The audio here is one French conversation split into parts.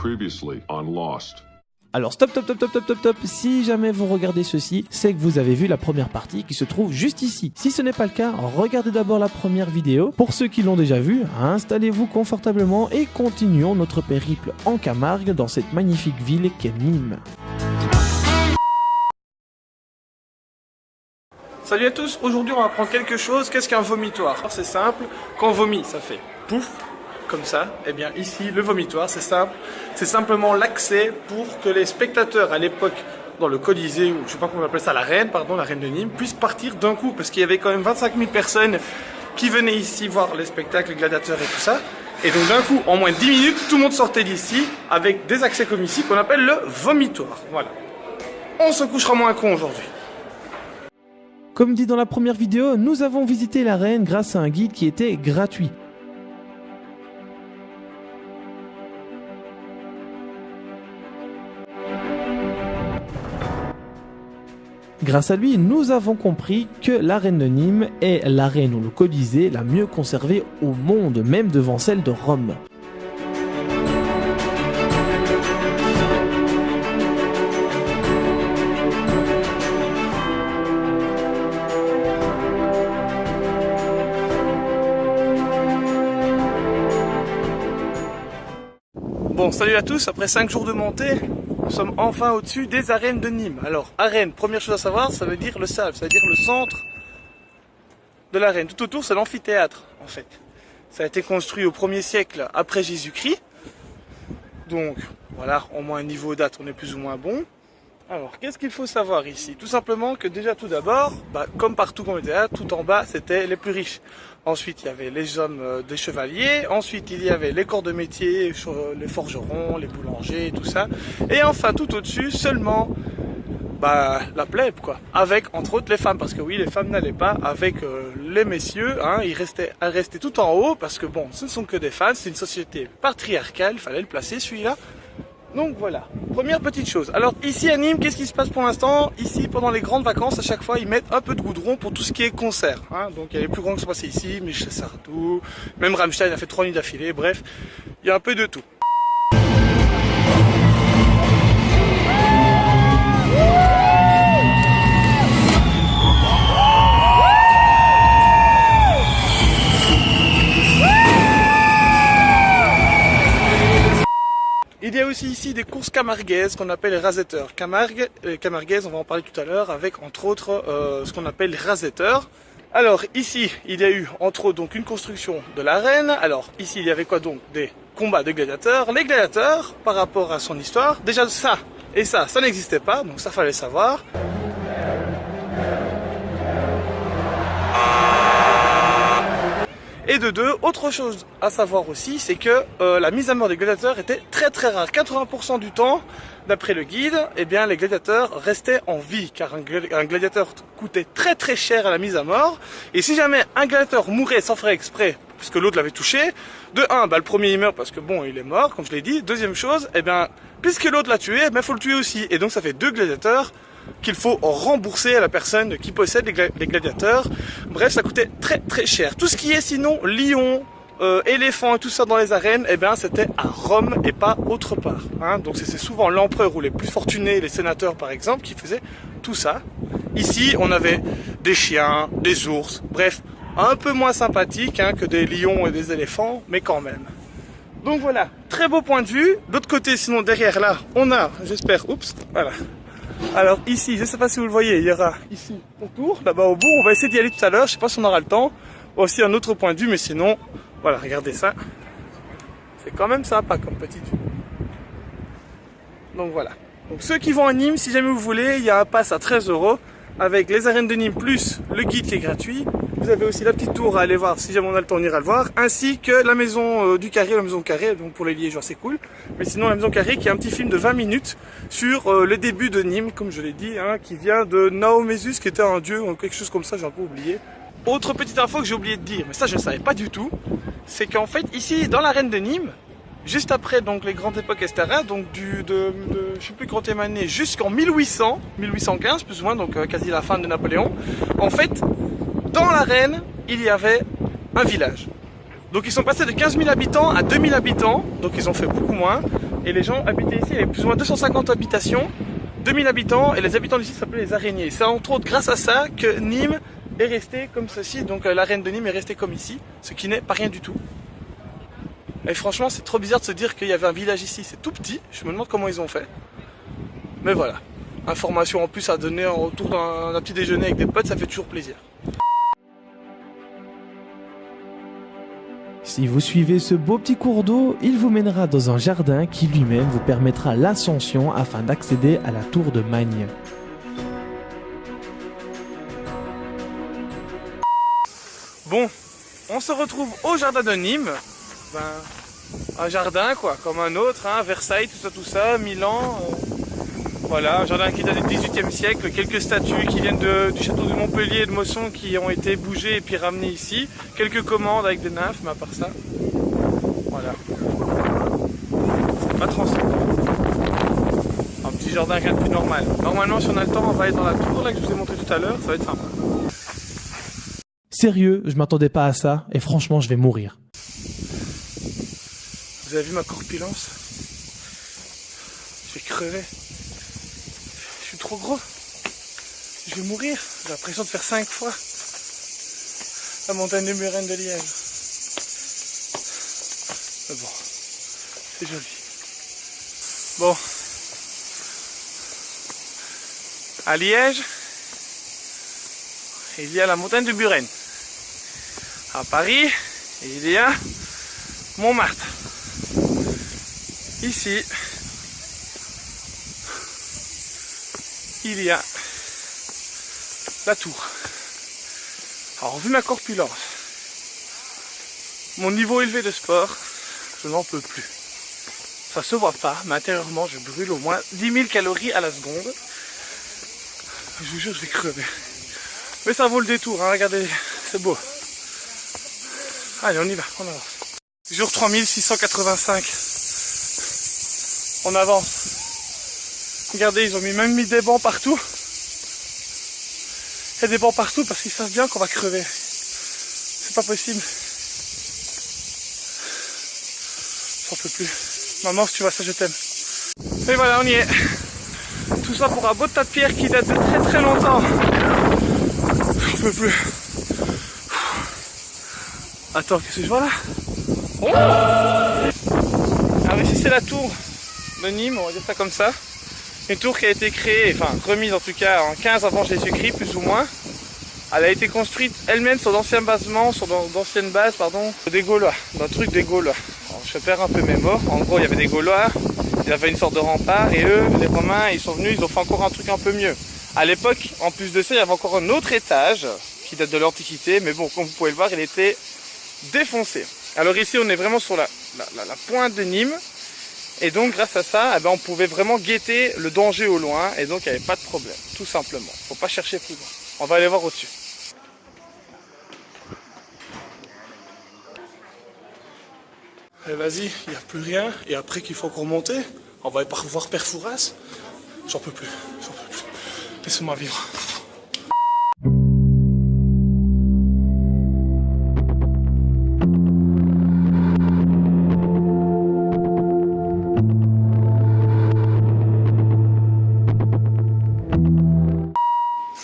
Previously on Lost. Alors stop, si jamais vous regardez ceci, c'est que vous avez vu la première partie qui se trouve juste ici. Si ce n'est pas le cas, regardez d'abord la première vidéo. Pour ceux qui l'ont déjà vue, installez-vous confortablement et continuons notre périple en Camargue dans cette magnifique ville qu'est Nîmes. Salut à tous, aujourd'hui on va apprendre quelque chose. Qu'est-ce qu'un vomitoire? C'est simple, quand on vomit ça fait pouf, comme ça. Et bien ici, le vomitoire, c'est simple. C'est simplement l'accès pour que les spectateurs à l'époque, dans le Colisée, ou je sais pas comment on appelle ça, la reine de Nîmes, puissent partir d'un coup. Parce qu'il y avait quand même 25 000 personnes qui venaient ici voir les spectacles, les gladiateurs et tout ça. Et donc d'un coup, en moins de 10 minutes, tout le monde sortait d'ici avec des accès comme ici qu'on appelle le vomitoire. Voilà. On se couchera moins con aujourd'hui. Comme dit dans la première vidéo, nous avons visité l'arène grâce à un guide qui était gratuit. Grâce à lui, nous avons compris que l'arène de Nîmes est l'arène ou le Colisée la mieux conservée au monde, même devant celle de Rome. Bon, salut à tous, après 5 jours de montée, nous sommes enfin au-dessus des arènes de Nîmes. Alors, arène, première chose à savoir, ça veut dire le sable, ça veut dire le centre de l'arène. Tout autour, c'est l'amphithéâtre, en fait. Ça a été construit au 1er siècle après Jésus-Christ. Donc, voilà, au moins niveau date, on est plus ou moins bon. Alors, qu'est-ce qu'il faut savoir ici? Tout simplement que déjà tout d'abord, comme partout comme le théâtre, tout en bas, c'était les plus riches. Ensuite, il y avait les hommes des chevaliers. Ensuite, il y avait les corps de métier, les forgerons, les boulangers, tout ça. Et enfin, tout au-dessus, seulement la plèbe, quoi. Avec, entre autres, les femmes. Parce que oui, les femmes n'allaient pas avec les messieurs. Ils restaient tout en haut. Parce que bon, ce ne sont que des femmes. C'est une société patriarcale. Il fallait le placer, celui-là. Donc voilà, première petite chose. Alors ici à Nîmes, qu'est-ce qui se passe pour l'instant? Ici, pendant les grandes vacances, à chaque fois, ils mettent un peu de goudron pour tout ce qui est concert. Donc il y a les plus grands qui sont passés ici, Michel Sardou, même Rammstein a fait 3 nuits d'affilée, bref, il y a un peu de tout. Il y a aussi ici des courses camarguaises qu'on appelle les rasetteurs. Camarguaises, on va en parler tout à l'heure, avec entre autres ce qu'on appelle les rasetteurs. Alors ici, il y a eu entre autres donc une construction de l'arène. Alors ici, il y avait quoi donc? Des combats de gladiateurs. Les gladiateurs, par rapport à son histoire, déjà ça et ça n'existait pas, donc ça fallait savoir. Et de deux, autre chose à savoir aussi, c'est que la mise à mort des gladiateurs était très très rare. 80% du temps, d'après le guide, eh bien les gladiateurs restaient en vie, car un gladiateur coûtait très très cher à la mise à mort. Et si jamais un gladiateur mourait sans faire exprès, parce que l'autre l'avait touché, de un, le premier il meurt parce que bon, il est mort, comme je l'ai dit. Deuxième chose, eh bien, puisque l'autre l'a tué, il faut le tuer aussi. Et donc ça fait 2 gladiateurs qu'il faut rembourser à la personne qui possède les gladiateurs. Bref, ça coûtait très très cher. Tout ce qui est sinon lion, éléphant et tout ça dans les arènes, eh bien c'était à Rome et pas autre part. Donc c'est souvent l'empereur ou les plus fortunés, les sénateurs par exemple, qui faisaient tout ça. Ici, on avait des chiens, des ours, bref, un peu moins sympathique que des lions et des éléphants, mais quand même. Donc voilà, très beau point de vue. D'autre côté, sinon derrière là, on a, j'espère, voilà. Alors ici, je ne sais pas si vous le voyez, il y aura ici autour, là-bas au bout, on va essayer d'y aller tout à l'heure, je ne sais pas si on aura le temps. Aussi un autre point de vue, mais sinon, voilà, regardez ça. C'est quand même sympa comme petite vue. Donc voilà. Donc ceux qui vont à Nîmes, si jamais vous voulez, il y a un pass à 13 € avec les arènes de Nîmes plus le guide qui est gratuit. Vous avez aussi la petite tour à aller voir, si jamais on a le temps on ira le voir, ainsi que la maison du carré, la maison carré, donc pour les liégeois c'est cool. Mais sinon la maison carré qui est un petit film de 20 minutes sur le début de Nîmes, comme je l'ai dit, qui vient de Naomésus, qui était un dieu ou quelque chose comme ça, j'ai un peu oublié. Autre petite info que j'ai oublié de dire, mais ça je ne savais pas du tout, c'est qu'en fait ici dans l'arène de Nîmes, juste après donc les grandes époques etc. Donc de je sais plus quand est année jusqu'en 1815 plus ou moins, donc quasi la fin de Napoléon. En fait, dans l'arène, il y avait un village. Donc ils sont passés de 15 000 habitants à 2 000 habitants, donc ils ont fait beaucoup moins. Et les gens habitaient ici, il y avait plus ou moins 250 habitations, 2000 habitants, et les habitants d'ici s'appelaient les araignées. C'est entre autres grâce à ça que Nîmes est resté comme ceci, donc l'arène de Nîmes est restée comme ici, ce qui n'est pas rien du tout. Et franchement, c'est trop bizarre de se dire qu'il y avait un village ici, c'est tout petit, je me demande comment ils ont fait. Mais voilà, information en plus à donner autour d'un petit déjeuner avec des potes, ça fait toujours plaisir. Si vous suivez ce beau petit cours d'eau, il vous mènera dans un jardin qui lui-même vous permettra l'ascension afin d'accéder à la tour de Magne. Bon, on se retrouve au jardin de Nîmes. Un jardin quoi, comme un autre, hein, Versailles, tout ça, Milan. Voilà, un jardin qui date du XVIIIe siècle, quelques statues qui viennent du château de Montpellier et de Mosson qui ont été bougées et puis ramenées ici. Quelques commandes avec des nymphes, mais à part ça, voilà. C'est pas transcendant. Un petit jardin rien de plus normal. Normalement, si on a le temps, on va aller dans la tour là que je vous ai montré tout à l'heure, ça va être sympa. Sérieux, je m'attendais pas à ça et franchement je vais mourir. Vous avez vu ma corpulence? Je vais crever. Je suis trop gros. Je vais mourir. J'ai l'impression de faire 5 fois la montagne de Buren de Liège. Mais bon, c'est joli. Bon. À Liège, il y a la montagne de Buren. À Paris, il y a Montmartre. Ici, il y a la tour. Alors, vu ma corpulence, mon niveau élevé de sport, je n'en peux plus. Ça se voit pas, mais intérieurement, je brûle au moins 10 000 calories à la seconde. Je vous jure, je vais crever. Mais ça vaut le détour, hein, regardez, c'est beau. Allez, on y va, on avance. Jour 3685. On avance. Regardez, ils ont même mis des bancs partout. Il y a des bancs partout parce qu'ils savent bien qu'on va crever. C'est pas possible. J'en peux plus. Maman, si tu vois ça, je t'aime. Et voilà, on y est. Tout ça pour un beau tas de pierres qui date de très très longtemps. J'en peux plus. Attends, qu'est-ce que je vois là? Oh, alors ici c'est la tour de Nîmes, on va dire ça comme ça. Une tour qui a été créée, enfin remise en tout cas en 15 avant Jésus-Christ, plus ou moins. Elle a été construite elle-même sur d'anciens basements, sur d'anciennes bases, pardon, des Gaulois, d'un truc des Gaulois. Alors, je perds un peu mes mots. En gros, il y avait des Gaulois, il y avait une sorte de rempart, et eux, les Romains, ils sont venus, ils ont fait encore un truc un peu mieux. À l'époque, en plus de ça, il y avait encore un autre étage qui date de l'Antiquité, mais bon, comme vous pouvez le voir, il était défoncé. Alors ici, on est vraiment sur la pointe de Nîmes. Et donc grâce à ça, eh ben, on pouvait vraiment guetter le danger au loin et donc il n'y avait pas de problème, tout simplement. Faut pas chercher plus loin. On va aller voir au-dessus. Et vas-y, il n'y a plus rien. Et après qu'il faut encore monter, on va aller voir Père Fouras. J'en peux plus, j'en peux plus. Laissez-moi vivre.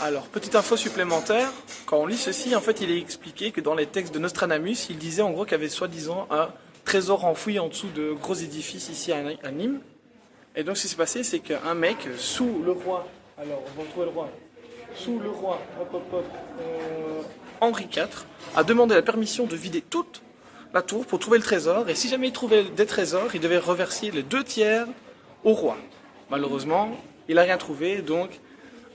Alors, petite info supplémentaire, quand on lit ceci, en fait, il est expliqué que dans les textes de Nostradamus, il disait en gros qu'il y avait soi-disant un trésor enfoui en dessous de gros édifices ici à Nîmes. Et donc, ce qui s'est passé, c'est qu'un mec, sous le roi, alors on va retrouver le roi, sous le roi, Henri IV, a demandé la permission de vider toute la tour pour trouver le trésor. Et si jamais il trouvait des trésors, il devait reverser les 2/3 au roi. Malheureusement, il n'a rien trouvé, donc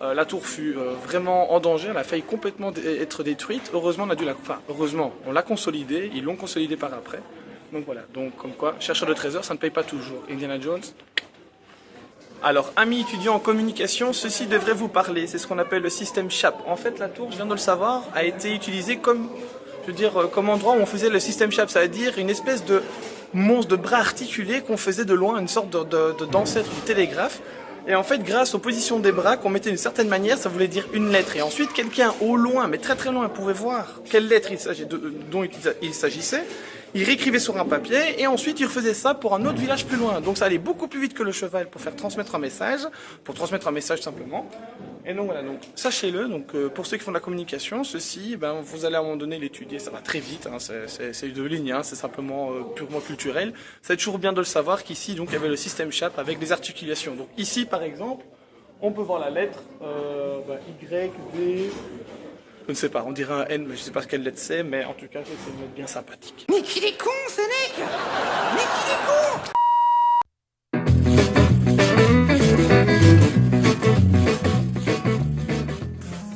la tour fut vraiment en danger, elle a failli complètement être détruite. Heureusement, on a dû heureusement, on l'a consolidée, ils l'ont consolidée par après. Donc voilà, donc comme quoi, chercheur de trésors, ça ne paye pas toujours. Indiana Jones. Alors, amis étudiants en communication, ceci devrait vous parler, c'est ce qu'on appelle le système SHAP. En fait, la tour, je viens de le savoir, a été utilisée comme, je veux dire, comme endroit où on faisait le système SHAP, c'est-à-dire une espèce de monstre de bras articulés qu'on faisait de loin, une sorte d'ancêtre du télégraphe. Et en fait, grâce aux positions des bras qu'on mettait d'une certaine manière, ça voulait dire une lettre. Et ensuite, quelqu'un au loin, mais très très loin, pouvait voir quelle lettre dont il s'agissait. il réécrivait sur un papier et ensuite il refaisait ça pour un autre village plus loin. Donc ça allait beaucoup plus vite que le cheval pour faire transmettre un message, simplement. Et donc voilà, donc sachez-le, donc pour ceux qui font de la communication, ceci, ben, vous allez à un moment donné l'étudier, ça va très vite, hein, c'est de ligne, hein, c'est simplement purement culturel. C'est toujours bien de le savoir qu'ici, donc il y avait le système SHAP avec des articulations. Donc ici par exemple, on peut voir la lettre Y, D... Je ne sais pas, on dirait un N, mais je ne sais pas quelle lettre c'est, mais en tout cas, c'est une lettre bien sympathique. Mais qu'il est con, Sénèque! Mais qu'il est con!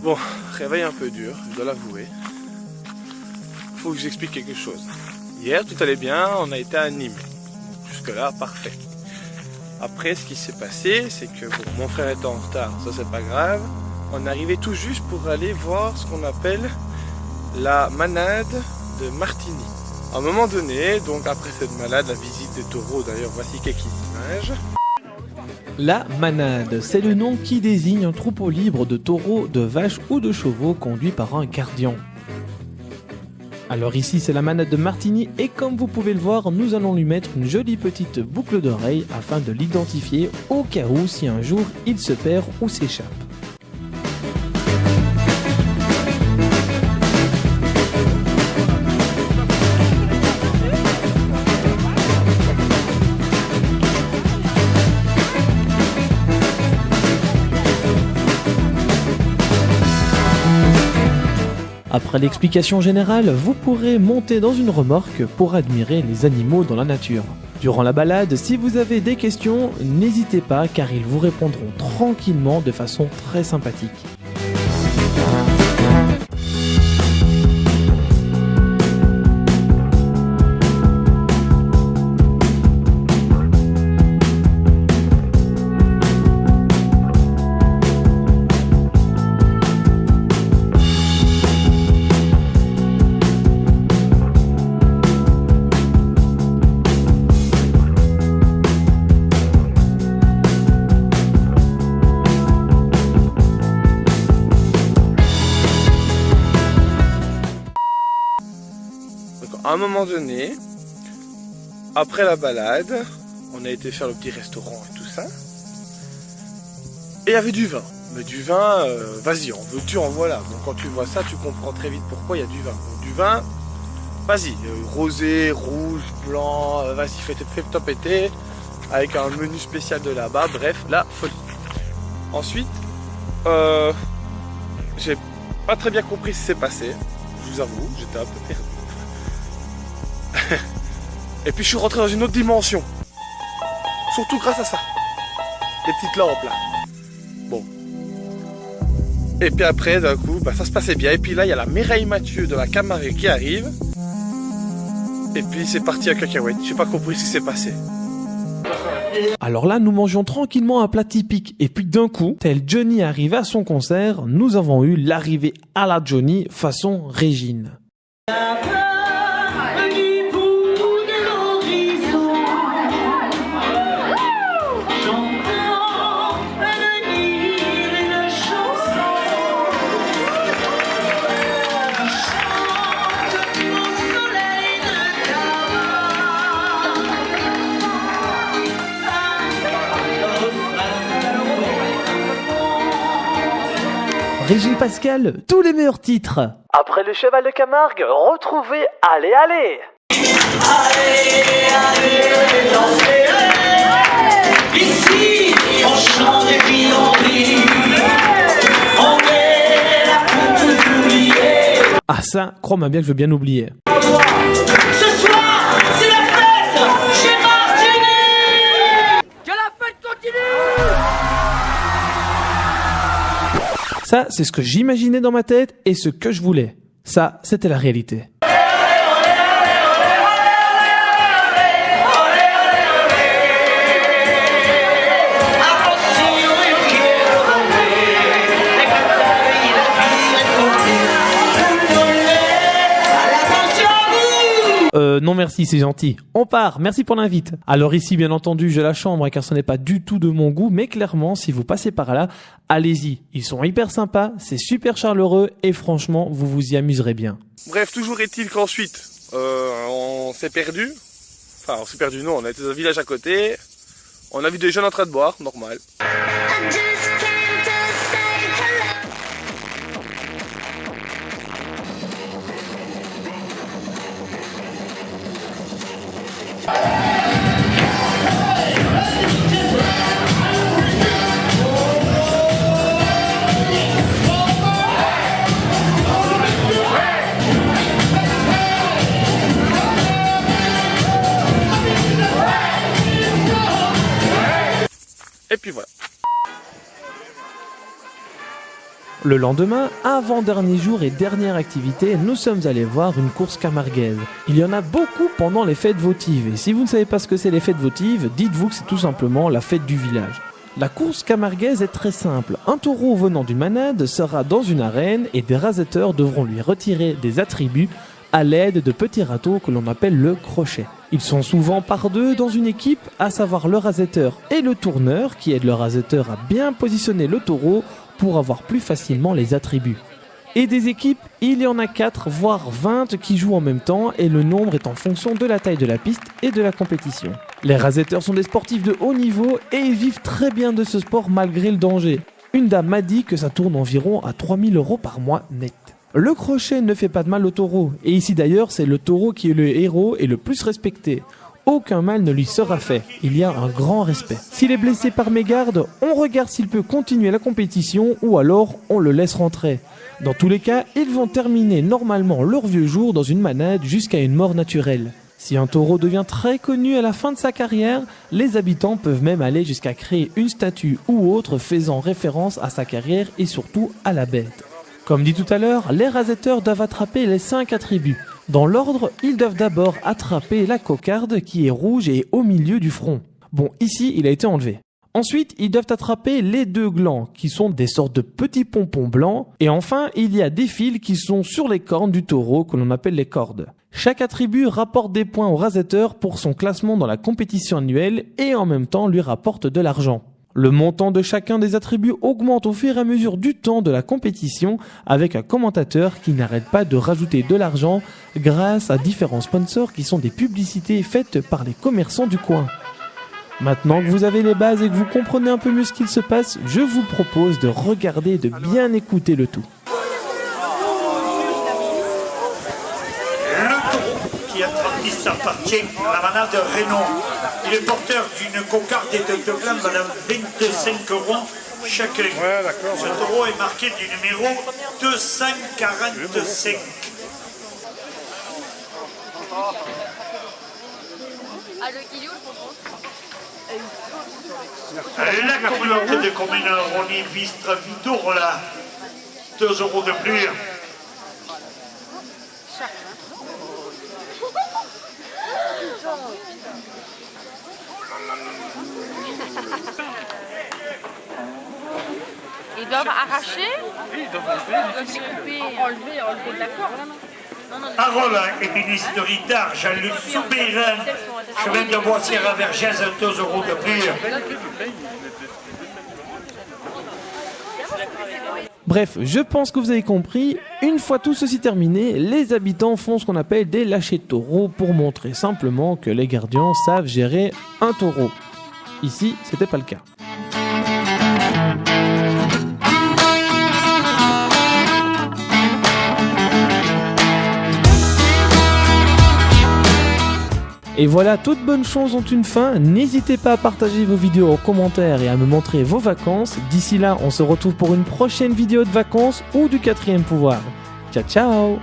Bon, réveil un peu dur, je dois l'avouer. Faut que j'explique quelque chose. Hier, tout allait bien, on a été à Nîmes. Jusque-là, parfait. Après, ce qui s'est passé, c'est que bon, mon frère était en retard, ça c'est pas grave. On arrivait tout juste pour aller voir ce qu'on appelle la manade de Martigny. À un moment donné, donc après cette manade, la visite des taureaux, d'ailleurs voici quelques images. La manade, c'est le nom qui désigne un troupeau libre de taureaux, de vaches ou de chevaux conduit par un gardien. Alors ici c'est la manade de Martigny et comme vous pouvez le voir, nous allons lui mettre une jolie petite boucle d'oreille afin de l'identifier au cas où si un jour il se perd ou s'échappe. Après l'explication générale, vous pourrez monter dans une remorque pour admirer les animaux dans la nature. Durant la balade, si vous avez des questions, n'hésitez pas car ils vous répondront tranquillement de façon très sympathique. À un moment donné, après la balade, on a été faire le petit restaurant et tout ça. Et il y avait du vin. Mais du vin, vas-y, en veux-tu, en voilà. Donc quand tu vois ça, tu comprends très vite pourquoi il y a du vin. Donc, du vin, vas-y, rosé, rouge, blanc, vas-y, fais top été, avec un menu spécial de là-bas, bref, la folie. Ensuite, j'ai pas très bien compris ce qui s'est passé, je vous avoue, j'étais un peu perdu. Et puis je suis rentré dans une autre dimension. Surtout grâce à ça. Les petites lampes là. Bon. Et puis après d'un coup, ça se passait bien. Et puis là il y a la Mireille Mathieu de la Camargue qui arrive. Et puis c'est parti à cacahuète. J'ai pas compris ce qui s'est passé. Alors là, nous mangions tranquillement un plat typique. Et puis d'un coup, tel Johnny arrive à son concert, nous avons eu l'arrivée à la Johnny façon Régine. Régine Pascal, tous les meilleurs titres. Après le cheval de Camargue, retrouvez Allez Allez. Allez, dansez, ici, on chante et puis on rit, on met la coupe oubliée. Ah ça, crois-moi bien que je veux bien oublier. Ce soir, c'est la fête chez Martigny. Que la fête continue! Ça, c'est ce que j'imaginais dans ma tête et ce que je voulais. Ça, c'était la réalité. Non merci, c'est gentil. On part, merci pour l'invite. Alors ici, bien entendu, j'ai la chambre car ce n'est pas du tout de mon goût, mais clairement, si vous passez par là, allez-y. Ils sont hyper sympas, c'est super chaleureux et franchement, vous vous y amuserez bien. Bref, toujours est-il qu'ensuite, on s'est perdu. Enfin, on s'est perdu, non, on a été dans un village à côté. On a vu des jeunes en train de boire, normal. Et puis voilà. Le lendemain, avant-dernier jour et dernière activité, nous sommes allés voir une course camarguaise. Il y en a beaucoup pendant les fêtes votives, et si vous ne savez pas ce que c'est les fêtes votives, dites-vous que c'est tout simplement la fête du village. La course camarguaise est très simple. Un taureau venant d'une manade sera dans une arène et des raseteurs devront lui retirer des attributs à l'aide de petits râteaux que l'on appelle le crochet. Ils sont souvent par deux dans une équipe, à savoir le rasetteur et le tourneur qui aide le rasetteur à bien positionner le taureau pour avoir plus facilement les attributs. Et des équipes, il y en a 4 voire 20 qui jouent en même temps et le nombre est en fonction de la taille de la piste et de la compétition. Les rasetteurs sont des sportifs de haut niveau et ils vivent très bien de ce sport malgré le danger. Une dame m'a dit que ça tourne environ à 3 000 € par mois net. Le crochet ne fait pas de mal au taureau, et ici d'ailleurs c'est le taureau qui est le héros et le plus respecté. Aucun mal ne lui sera fait, il y a un grand respect. S'il est blessé par mégarde, on regarde s'il peut continuer la compétition ou alors on le laisse rentrer. Dans tous les cas, ils vont terminer normalement leur vieux jour dans une manade jusqu'à une mort naturelle. Si un taureau devient très connu à la fin de sa carrière, les habitants peuvent même aller jusqu'à créer une statue ou autre faisant référence à sa carrière et surtout à la bête. Comme dit tout à l'heure, les rasetteurs doivent attraper les 5 attributs. Dans l'ordre, ils doivent d'abord attraper la cocarde qui est rouge et au milieu du front. Bon, ici, il a été enlevé. Ensuite, ils doivent attraper les 2 glands, qui sont des sortes de petits pompons blancs. Et enfin, il y a des fils qui sont sur les cornes du taureau, que l'on appelle les cordes. Chaque attribut rapporte des points au rasetteur pour son classement dans la compétition annuelle et en même temps lui rapporte de l'argent. Le montant de chacun des attributs augmente au fur et à mesure du temps de la compétition avec un commentateur qui n'arrête pas de rajouter de l'argent grâce à différents sponsors qui sont des publicités faites par les commerçants du coin. Maintenant que vous avez les bases et que vous comprenez un peu mieux ce qu'il se passe, je vous propose de regarder et de bien écouter le tout. Le taureau qui a transmis appartient à la manade Renault. Il est porteur d'une cocarde et de 2 glands à 25 € chacun. Ouais, d'accord. Ce taureau est marqué du numéro 245. La communauté de communes Rony Vistre Vidourla, 2 € de plus. Ils doivent arracher, ils doivent découper, enlever de la corde. Parole et ministre de Ritard, Jean-Luc Soubérin, chemin de Boissière à Vergès, 2 € de plus. Bref, je pense que vous avez compris, une fois tout ceci terminé, les habitants font ce qu'on appelle des lâchers de taureaux pour montrer simplement que les gardiens savent gérer un taureau. Ici, c'était pas le cas. Et voilà, toutes bonnes choses ont une fin. N'hésitez pas à partager vos vidéos en commentaire et à me montrer vos vacances. D'ici là, on se retrouve pour une prochaine vidéo de vacances ou du 4e pouvoir. Ciao, ciao!